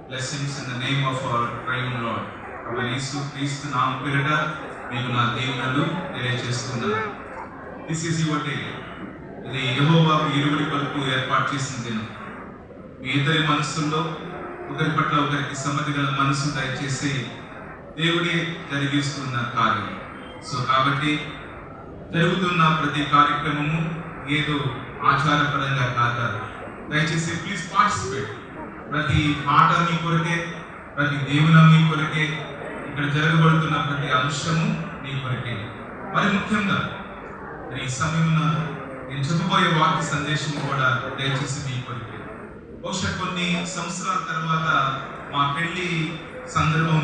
Blessings in the name of our praying Lord. యేసు క్రీస్తు నామం పేరిట మీకు నా దీవెనలు తెలియజేస్తున్నాను. This is your day. ఇది యెహోవా ఇరువురి కొరకు ఏర్పాటు చేసిన దినం. మీ ఇద్దరి మనసుల్లో ఒకరి పట్ల ఒకరికి సమ్మతి గల మనసు దయచేసి దేవుడే జరిగిస్తున్న కార్యం. సో కాబట్టి జరుగుతున్న ప్రతి కార్యక్రమము ఏదో ఆచారపరంగా కాదు. దయచేసి ప్లీజ్ పార్టిసిపేట్. ప్రతి మాట మీ కొరకే, ప్రతి దేవుని మీ కొరకే, ఇక్కడ జరగబడుతున్న ప్రతి అంశము మీ కొరకే. మరి ముఖ్యంగా ఈ సమయంలో నేను చెప్పబోయే వాక్య సందేశం కూడా దయచేసి మీ కొరకే. బహుశా కొన్ని సంవత్సరాల తర్వాత మా పెళ్లి సందర్భం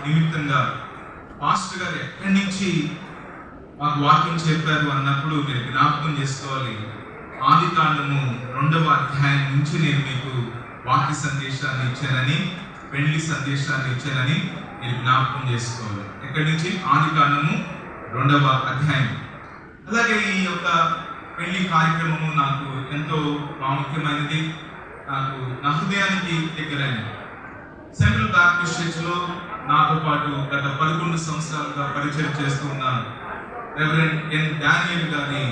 నిమిత్తంగా పాస్టర్ గారు ఎక్కడి నుంచి మాకు వాక్యం చెప్పారు అన్నప్పుడు మీరు జ్ఞాపకం చేసుకోవాలి. ఆదికాండము 2వ అధ్యాయం నుంచి నేను మీకు వాక్య సందేశాన్ని ఇచ్చానని, పెళ్లి సందేశాన్ని ఇచ్చానని మీరు జ్ఞాపకం చేసుకోవాలి. ఎక్కడి నుంచి? ఆదికాండము 2వ అధ్యాయం. అలాగే ఈ యొక్క పెళ్లి కార్యక్రమము నాకు ఎంతో ప్రాముఖ్యమైనది, నాకు నా హృదయానికి దగ్గరైనది. సెంట్రల్ బ్యాప్టిస్ట్ చర్చ్లో నాతో పాటు గత 11 సంవత్సరాలుగా పరిచయం చేస్తూ ఉన్నాను. రెవరెండ్ ఎన్ డానియల్ గారి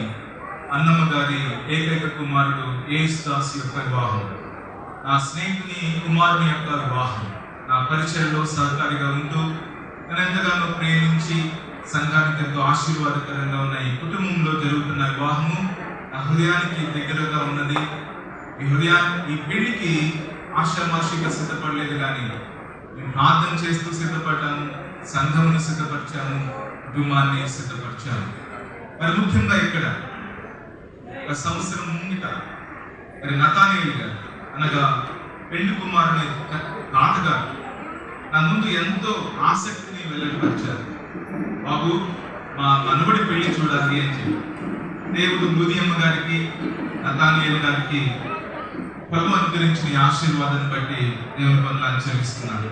అన్నమ్మ గారి ఏకైక కుమారుడు యేసుదాస్ యొక్క వివాహం, నా స్నేహితుని కుమారుని యొక్క వివాహం, నా పరిచయంలో సహకారిగా ఉంటూ నేను ఎంతగానో ప్రేమించి సంఘానికి ఎంతో ఆశీర్వాదకరంగా ఉన్న ఈ కుటుంబంలో జరుగుతున్న వివాహము నా హృదయానికి దగ్గరగా ఉన్నది. ఈ పెళ్లికి ఆషామాషిగా సిద్ధపడలేదు, కానీ మేము ప్రార్థన చేస్తూ సిద్ధపడ్డాము, సంఘమును సిద్ధపరిచాము, కుటుంబాన్ని సిద్ధపరిచాము. మరి ముఖ్యంగా ఇక్కడ ఒక సంవత్సరం ముంగిట మరి నతానీయులు గారు అనగా పెళ్లి కుమారుని తాతగారు నా ముందు ఎంతో ఆసక్తిని వెల్లడిపరిచారు. బాబు, మా మనవడి పెళ్లి చూడాలి అని చెప్పి దేవుడు బూదియమ్మ గారికి, నతానీయులు గారికి ఫలం అనుగ్రహించిన ఆశీర్వాదాన్ని బట్టి దేవుని పనులు చెల్లిస్తున్నాడు.